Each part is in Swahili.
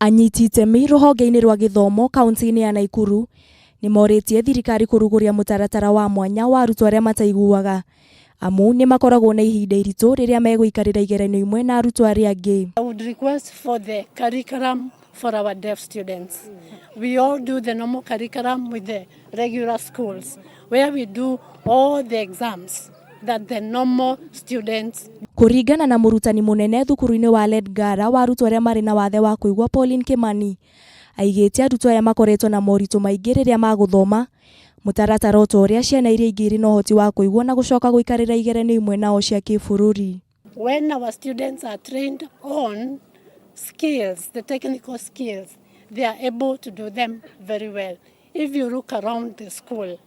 Anyiti itemi ruhonge-ini rwa githomo kaunti-ini ya Naikuru ni moritie thirikari kuruguria mutaratara wa mwanya wa arutwo aria mataiguaga amu ni makoragwo na ihinda iritu riria meguikarira igeranio imwe na arutwo aria angi. I would request for the curriculum for our deaf students. We all do the normal curriculum with the regular schools where we do all the exams that the normal students. Kuringana na murutani munene thukuru-ini wa Ledgara wa arutwo aria mari na wathe wa kuigua Pauline Kimani aigite arutwo aya makoretwo na moritu maingi riria maguthoma mutaratara uria ciana iria ingi iri na uhoti wa kuigua na gucoka guikarira igeranio imwe nao cia kibururi. When our students are trained on skills, the technical skills, they are able to do them very well. If you look around the school,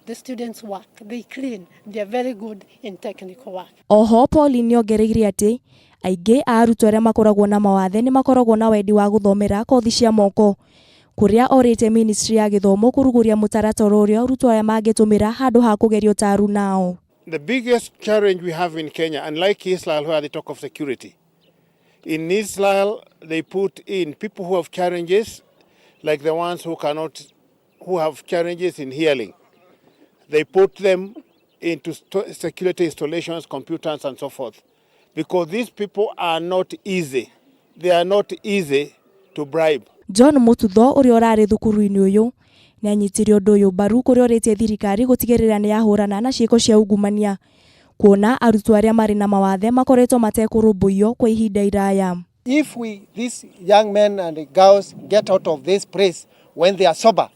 the students work, they clean, they are very good in technical work. Oho Pauline niongereire ati aingi a arutwo aria makoragwo na mawathe ni makoragwo na wendi wa guthomera kothi cia moko kuria orite ministry ya githomo kuruguria mutaratara uria arutwo aya mangitumira handu ha kugerio taru nao. The biggest challenge we have in Kenya, unlike Israel where they talk of security, in Israel they put in people who have challenges like the ones who have challenges in hearing. They put them into security installations, computers and so forth, because these people are not easy. They are not easy to bribe. John Mututho uria urari thukuru-ini uyu ni anyitire undu uyu mbaru kuria oritie thirikari gutigirira ni yahurana na ciiko cia ungumania kuona arutwo aria mari na mawathe makoretwo matekurumbuiyo kwa ihinda iraya. If these young men and girls get out of this place when they are sober,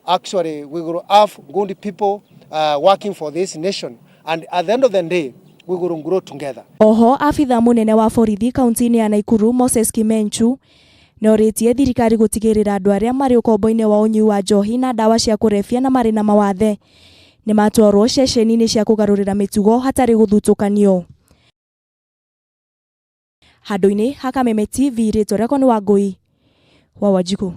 actually we will have good people working for this nation, and at the end of the day we will grow together. Oho afitha munene wa borithi kaunti-ini ya Naikuru Moses Kimenchu noritie thirikari gutigirira andu aria mari ukombo-ini wa unyui wa njohi na dawa cia kurefia na mari na mawathe ni matwarwo ceceni-ini cia kugarurira mitugo hatari guthutukanio. Handu-ini ha Kameme TV ritwa riakwa ni Wangui wa Wanjiku.